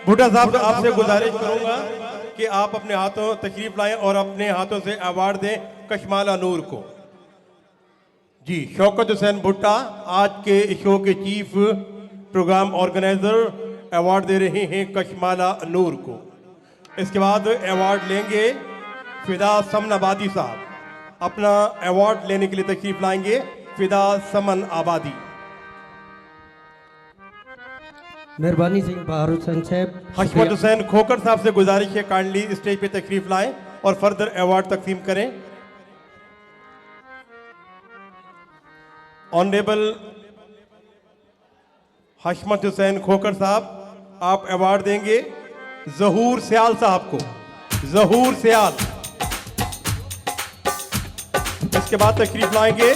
भुट्टा साहब आपसे गुजारिश करूंगा कि आप अपने हाथों तशरीफ लाएं और अपने हाथों से अवार्ड दें कशमाला नूर को। जी, शौकत हुसैन भुट्टा आज के शो के चीफ प्रोग्राम ऑर्गेनाइजर अवार्ड दे रहे हैं कशमाला नूर को। इसके बाद अवार्ड लेंगे फिदा समन आबादी साहब। अपना अवार्ड लेने के लिए तशरीफ लाएंगे फिदा समन आबादी। मेहरबानी सिंह बहार हुसैन साहब। हशमत हुसैन खोकर साहब से गुजारिश है काइंडली स्टेज पे तशरीफ लाएं और फर्दर अवार्ड तकसीम करें। ऑनरेबल हशमत हुसैन खोकर साहब आप अवार्ड देंगे जहूर सियाल साहब को। जहूर सियाल। इसके बाद तशरीफ लाएंगे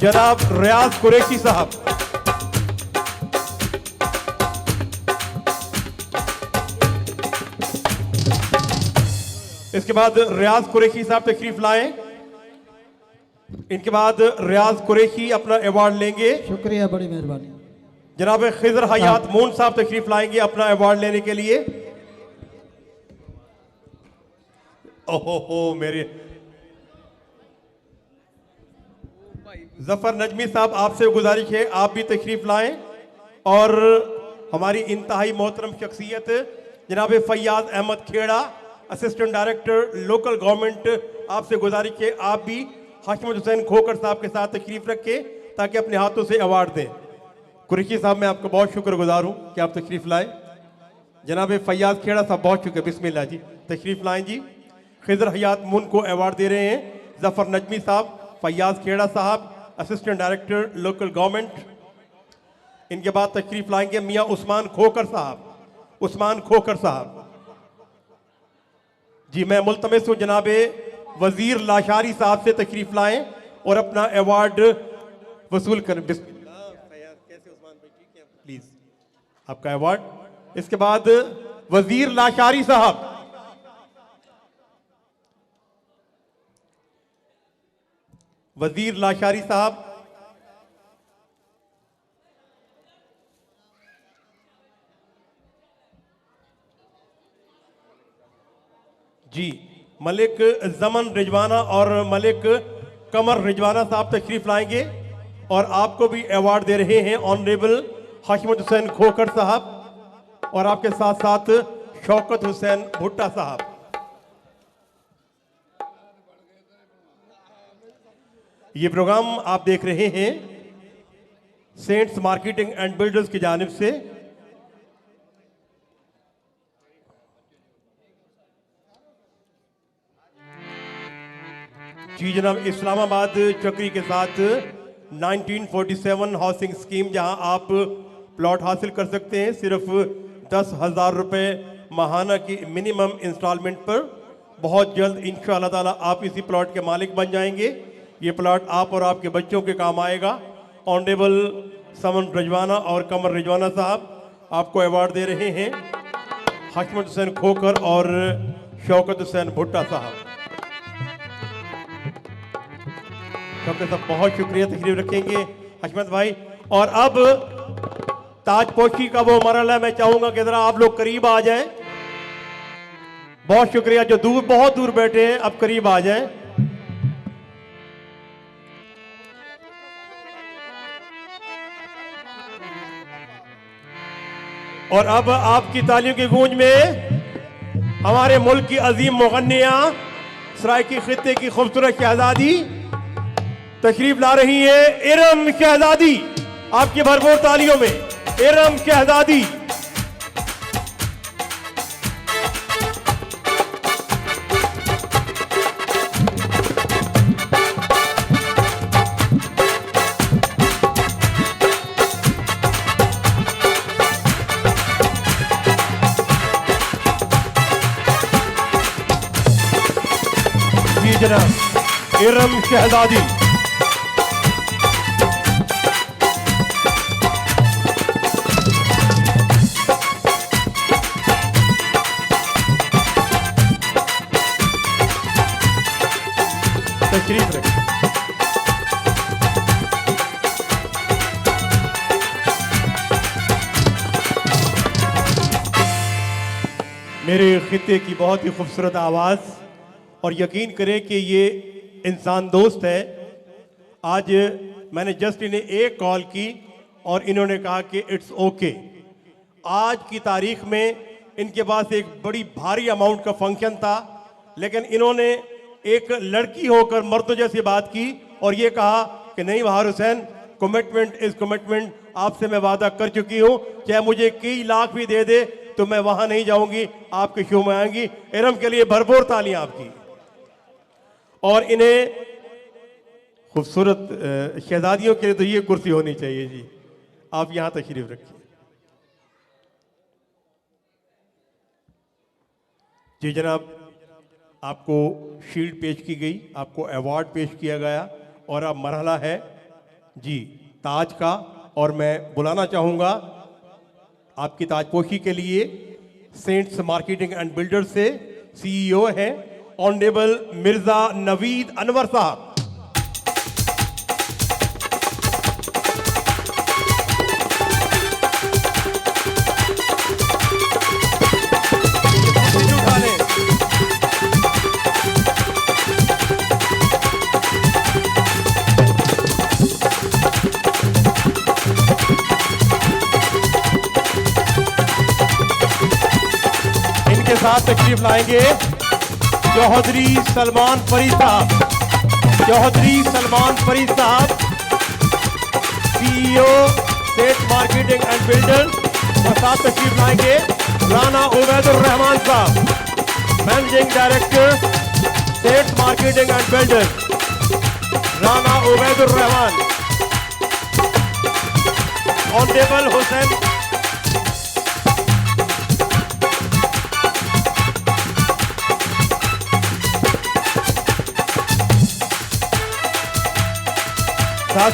जनाब रियाज कुरैशी साहब। इसके बाद रियाज कुरैशी साहब तशरीफ लाएं। इनके बाद रियाज कुरैशी अपना अवार्ड लेंगे। शुक्रिया, बड़ी मेहरबानी। जनाब खिजर हयात मून साहब तशरीफ लाएंगे अपना अवार्ड लेने के लिए। ओहो मेरे जफर नजमी साहब आपसे गुजारिश है आप भी तशरीफ लाएं। और हमारी इंतहाई मोहतरम शख्सियत जनाब Fayaz Ahmed Khera assistant director local government आपसे गुजारिश है आप भी हशमत हुसैन खोकर साहब के साथ तशरीफ रखें ताकि अपने हाथों से अवार्ड दें। कुरैशी साहब मैं आपका बहुत शुक्रगुजार हूं कि आप तशरीफ लाए। जनाब फैयाज खेड़ा साहब बहुत शुक्रिया, बिस्मिल्लाह जी तशरीफ लाएं जी। खिजर हयात मून को अवार्ड दे रहे हैं जफर नजमी साहब, फैयाज खेड़ा साहब असिस्टेंट डायरेक्टर लोकल गवर्नमेंट। इनके बाद तशरीफ लाएंगे मियाँ उस्मान खोकर साहब। उस्मान खोकर साहब जी, मैं मुल्तमिस हूं जनाबे वजीर लाशारी साहब से तशरीफ लाएं और अपना अवार्ड वसूल करें। बिस्मिल्लाह। कैसे उस्मान भाई, ठीक है? प्लीज आपका अवार्ड। इसके बाद वजीर लाशारी साहब। वजीर लाशारी साहब। जी, मलिक जमन रिजवाना और मलिक कमर रिजवाना साहब तशरीफ लाएंगे और आपको भी अवार्ड दे रहे हैं ऑनरेबल हशमत हुसैन खोकर साहब और आपके साथ साथ शौकत हुसैन भुट्टा साहब। ये प्रोग्राम आप देख रहे हैं सेंट्स मार्केटिंग एंड बिल्डर्स की जानिब से। जी जनाब, इस्लामाबाद चक्री के साथ 1947 हाउसिंग स्कीम जहां आप प्लॉट हासिल कर सकते हैं सिर्फ 10,000 रुपए माहाना की मिनिमम इंस्टॉलमेंट पर। बहुत जल्द इंशाअल्लाह ताला आप इसी प्लॉट के मालिक बन जाएंगे। ये प्लॉट आप और आपके बच्चों के काम आएगा। ऑनरेबल समन रिजवाना और कमर रिजवाना साहब आपको अवार्ड दे रहे हैं हशमत हुसैन खोकर और शौकत हुसैन भुट्टा साहब। डॉक्टर साहब बहुत शुक्रिया, तशरीफ रखेंगे हशमत भाई। और अब ताजपोशी का वो मरहला मैं चाहूंगा कि जरा आप लोग करीब आ जाएं। बहुत शुक्रिया, जो दूर बहुत दूर बैठे हैं अब करीब आ जाएं। और अब आपकी तालियों की गूंज में हमारे मुल्क की अजीम मुगन्निया सराइकी खित्ते की खूबसूरत शहजादी तशरीफ ला रही है इरम शहजादी। आपकी भरपूर तालियों में इरम शहजादी। जी जनाब, इरम शहजादी। तशरीफ रखें। मेरे खित्ते की बहुत ही खूबसूरत आवाज़, और यकीन करें कि ये इंसान दोस्त है। आज मैंने जस्ट इन्हें एक कॉल की और इन्होंने कहा कि इट्स ओके। आज की तारीख में इनके पास एक बड़ी भारी अमाउंट का फंक्शन था, लेकिन इन्होंने एक लड़की होकर मर्द जैसी बात की और ये कहा कि नहीं बहार हुसैन, कमिटमेंट इज कमिटमेंट, आपसे मैं वादा कर चुकी हूं, चाहे मुझे कई लाख भी दे दे तो मैं वहां नहीं जाऊंगी, आपके शो में आएंगी। इरम के लिए भरपूर तालियां आपकी। और इन्हें खूबसूरत शहजादियों के लिए तो ये कुर्सी होनी चाहिए जी। आप यहां तशरीफ रखिए जी। जनाब, आपको शील्ड पेश की गई, आपको अवार्ड पेश किया गया और अब मरहला है जी ताज का। और मैं बुलाना चाहूंगा आपकी ताजपोशी के लिए सेंट्स मार्केटिंग एंड बिल्डर्स से सीईओ हैं ऑनरेबल मिर्जा नवीद अनवर साहब। साथ तशरीफ लाएंगे चौधरी सलमान फरीद साहब। चौधरी सलमान फरीद साहब सीईओ सेठ मार्केटिंग एंड बिल्डर्स। और साथ तशरीफ लाएंगे राना उबैदुर रहमान साहब, मैनेजिंग डायरेक्टर सेठ marketing and builders. Rana Ubaidur Rahman, honourable Hussain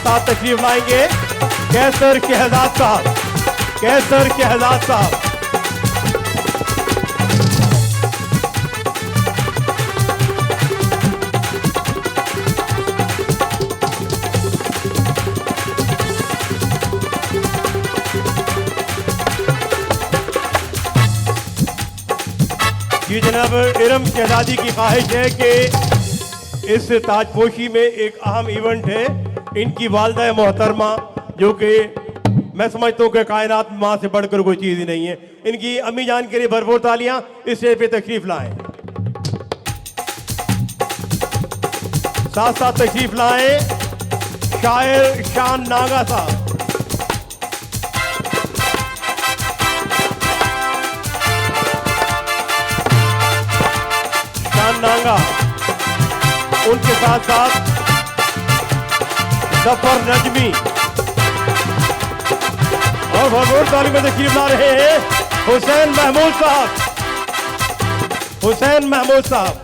साथ तशरीफ लाएंगे कैसर शहजाद साहब। कैसर शहजाद साहब, जी जनाब, इरम शहजादी की ख्वाहिश है कि इस ताजपोशी में एक अहम इवेंट है। इनकी वालदा मोहतरमा, जो कि मैं समझता हूँ कि कायनात माँ से बढ़कर कोई चीज़ ही नहीं है, इनकी अम्मी जान के लिए भरपूर तालियां इस स्टेज पे तशरीफ लाएं। साथ साथ तशरीफ लाएं शायर शान नागा साहब। शान नागा, उनके साथ साथ जफर नजमी और भरपूर तालियों में तशरीफ ला रहे हैं हुसैन महमूद साहब। हुसैन महमूद साहब,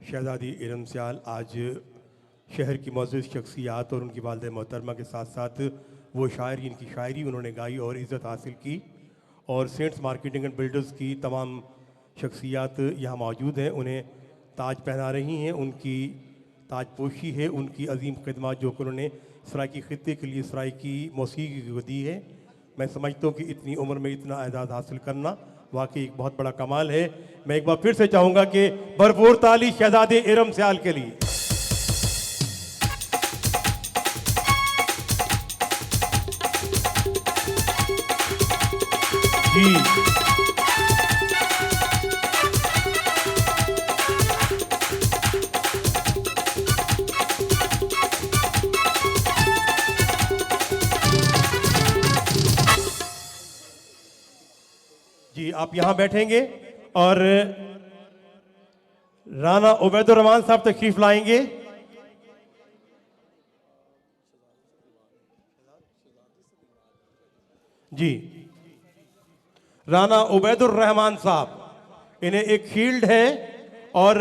शहजादी इरम सियाल आज शहर की मौजूद शख्सियात और उनकी वालिदा मोहतरमा के साथ साथ वो शायरी, इनकी शायरी उन्होंने गाई और इज़्ज़त हासिल की। और सेंट्स मार्केटिंग एंड बिल्डर्स की तमाम शख्सियात यहाँ मौजूद हैं, उन्हें ताज पहना रही हैं। उनकी ताजपोशी है उनकी अजीम खिदमत जो कि उन्होंने सराइकी खित्ते के लिए सराइकी मौसीकी को दी है। मैं समझता हूँ कि इतनी उम्र में इतना एजाज़ हासिल करना वाकई एक बहुत बड़ा कमाल है। मैं एक बार फिर से चाहूँगा कि भरपूर ताली शहजादे इरम सियाल के लिए। जी जी, आप यहां बैठेंगे और राना उबैदुर रहमान साहब तशरीफ लाएंगे। जी राना उबैदुर रहमान साहब, इन्हें एक शील्ड है और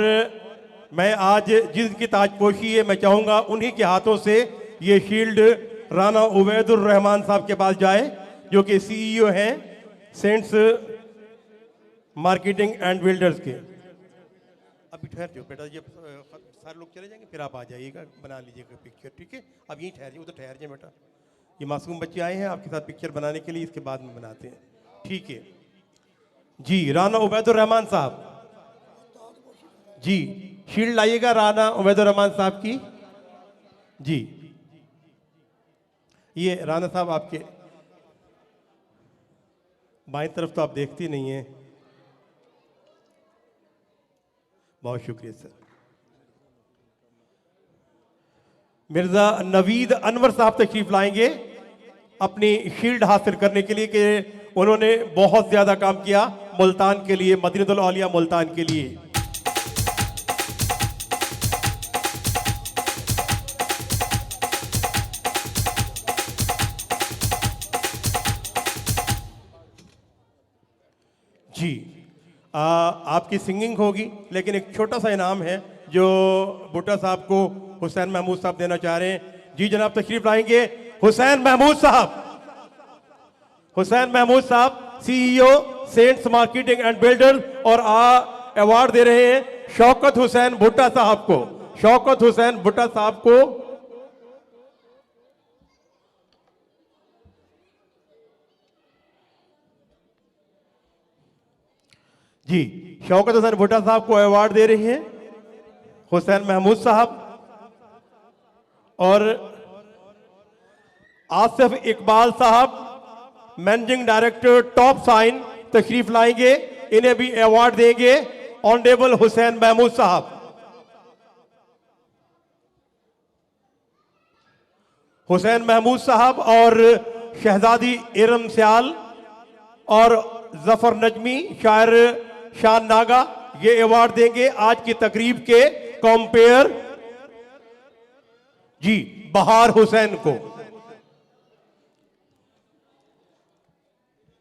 मैं आज जिनकी ताजपोशी है मैं चाहूंगा उन्हीं के हाथों से ये शील्ड राना उबैदुर रहमान साहब के पास जाए, जो कि सीईओ हैं सेंट्स मार्केटिंग एंड बिल्डर्स के। अभी ठहर जाओ बेटा, ये सारे लोग चले जाएंगे फिर आप आ जाइएगा, बना लीजिएगा पिक्चर, ठीक है? अब यहीं ठहर जाइए, उधर ठहर जाए बेटा, ये मासूम बच्चे आए हैं आपके साथ पिक्चर बनाने के लिए, इसके बाद में बनाते हैं, ठीक है? जी राना उबैदुर रहमान साहब, जी शील्ड लाइएगा राना उबैदुर रहमान साहब की। जी ये राना साहब आपके बाईं तरफ तो आप देखती नहीं है, बहुत शुक्रिया सर। मिर्जा नवीद अनवर साहब तशरीफ लाएंगे अपनी शील्ड हासिल करने के लिए, कि उन्होंने बहुत ज्यादा काम किया मुल्तान के लिए, मदीनतुल औलिया मुल्तान के लिए। जी आपकी सिंगिंग होगी, लेकिन एक छोटा सा इनाम है जो भुट्टा साहब को हुसैन महमूद साहब देना चाह रहे हैं। जी जनाब तशरीफ लाएंगे हुसैन महमूद साहब। हुसैन महमूद साहब CEO Saints marketing and builder, और अवार्ड दे रहे हैं शौकत हुसैन भुट्टा साहब को। शौकत हुसैन भुट्टा साहब को जी शौकत हुसैन भुट्टा साहब को अवार्ड दे रही हैं हुसैन महमूद साहब, और आसिफ इकबाल साहब मैनेजिंग डायरेक्टर टॉप साइन तशरीफ लाएंगे, इन्हें भी अवार्ड देंगे ऑनरेबल हुसैन महमूद साहब। हुसैन महमूद साहब और शहजादी इरम सयाल और जफर नजमी शायर शान नागा ये अवार्ड देंगे आज की तकरीब के कॉम्पेयर जी बहार हुसैन को।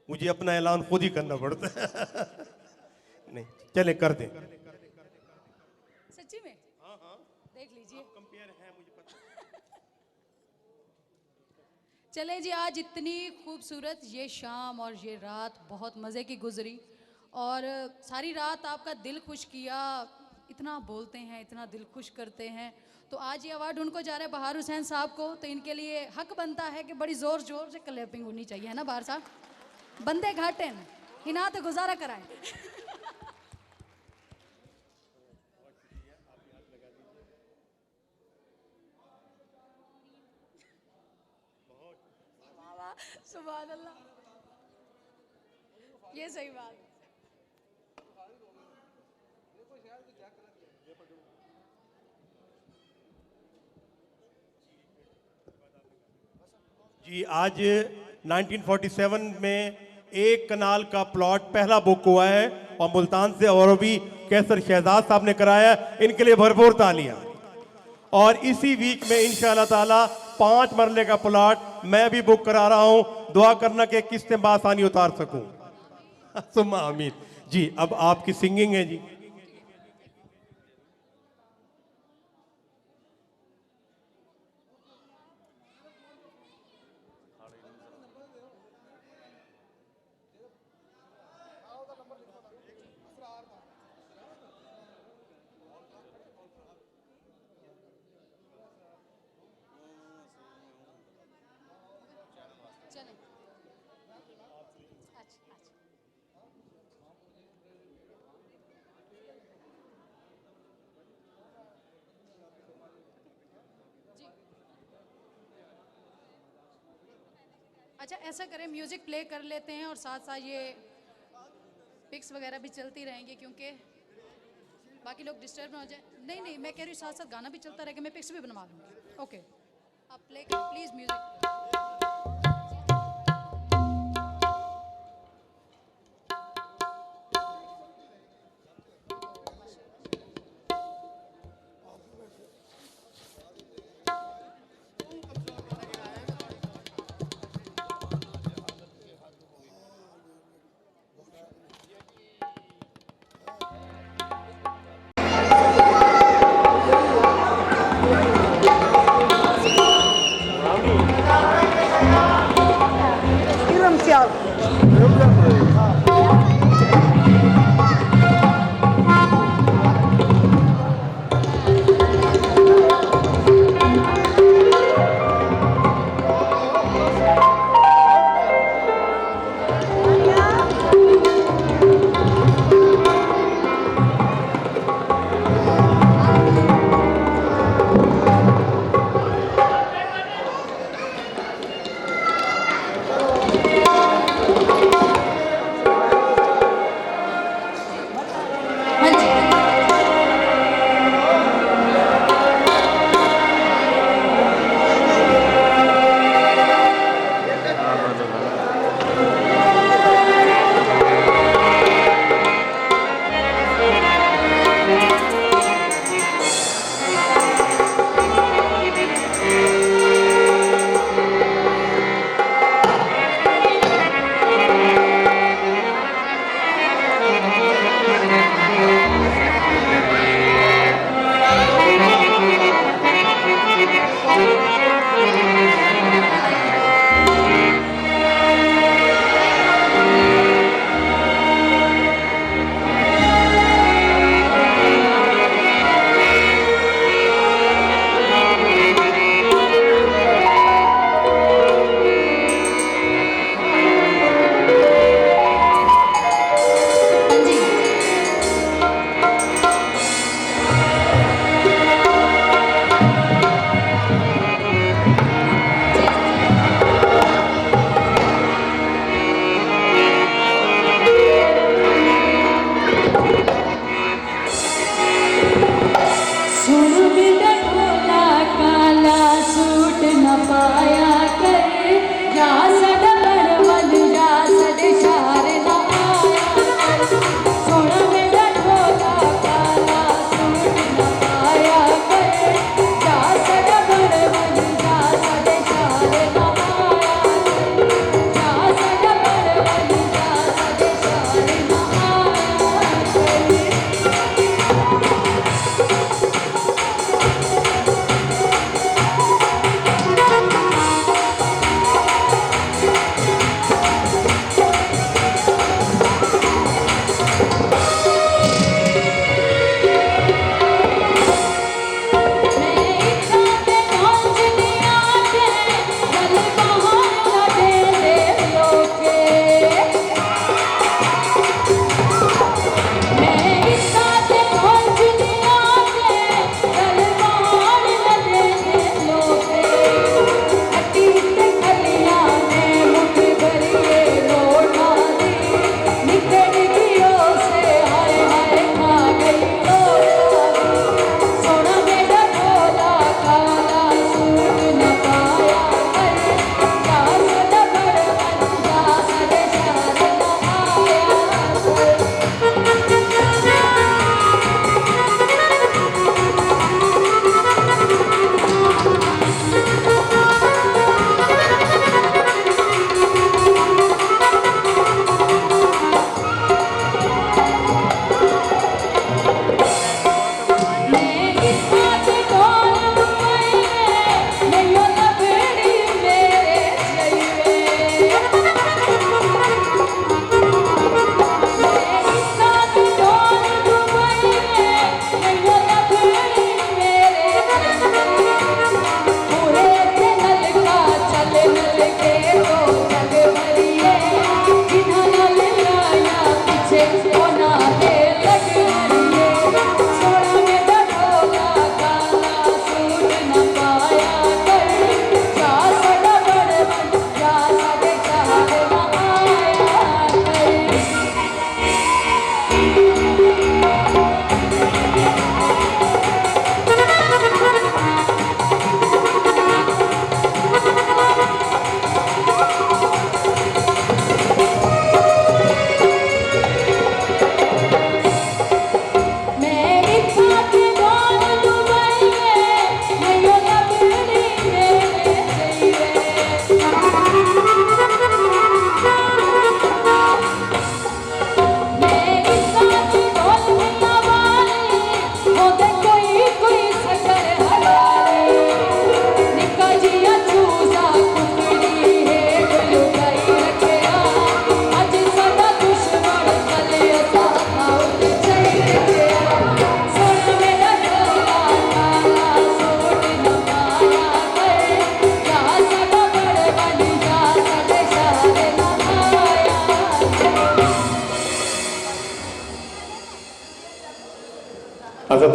मुझे अपना ऐलान खुद ही करना पड़ता है नहीं चले कर दें। सच्ची में? हाँ देख लीजिए, कंपेयर है मुझे पता। चले जी, आज इतनी खूबसूरत ये शाम और ये रात बहुत मज़े की गुजरी, और सारी रात आपका दिल खुश किया। इतना बोलते हैं, इतना दिल खुश करते हैं, तो आज ये अवार्ड उनको जा रहा है बहार हुसैन साहब को, तो इनके लिए हक बनता है कि बड़ी ज़ोर ज़ोर से क्लैपिंग होनी चाहिए, है ना बहार साहब? बंदे घाटे हिना तो गुजारा कराए। सुभान अल्लाह, ये सही बात। जी आज 1947 में एक कनाल का प्लॉट पहला बुक हुआ है और मुल्तान से और भी कैसर शहजाद साहब ने कराया, इनके लिए भरपूर तालियां। और इसी वीक में इंशाअल्लाह ताला 5 मरले का प्लॉट मैं भी बुक करा रहा हूं, दुआ करना कि किस्तें बासानी उतार सकूं। सुम्मा आमीन। जी अब आपकी सिंगिंग है जी। चलें। अच्छा अच्छा। जी अच्छा, ऐसा करें म्यूजिक प्ले कर लेते हैं और साथ साथ ये पिक्स वगैरह भी चलती रहेंगी, क्योंकि बाकी लोग डिस्टर्ब ना हो जाए। नहीं नहीं, मैं कह रही हूँ साथ साथ गाना भी चलता रहेगा, मैं पिक्स भी बनवा लूँगी। ओके, आप प्ले करें प्लीज़ म्यूजिक।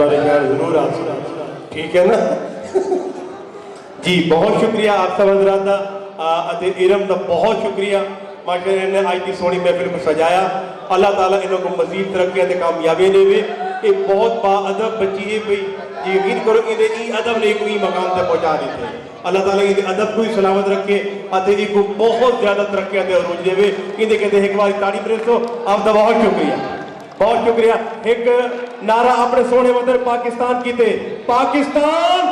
दौरे खैर जरूर आ ठीक है ना जी बहुत शुक्रिया आप सब हजरात का ਅਤੇ इरम का बहुत शुक्रिया माशाअल्लाह ने अज की सोहनी महफिल को सजाया अल्लाह ताला इन्हों को मजीद तरक्कियां ते कामयाबियां देवे ये बहुत बाअदब बच्ची है भाई यकीन करो इन्हें ई अदब ने कोई मकाम तक पहुंचा देते अल्लाह ताला इनके अदब को ही सलामत रखे अते इनको बहुत ज्यादा तरक्कियां ते अरूज देवे इन्हें कहते एक बार ताड़ी प्रेसो आपका बहुत शुक्रिया एक नारा अपने सोने वतन पाकिस्तान की पाकिस्तान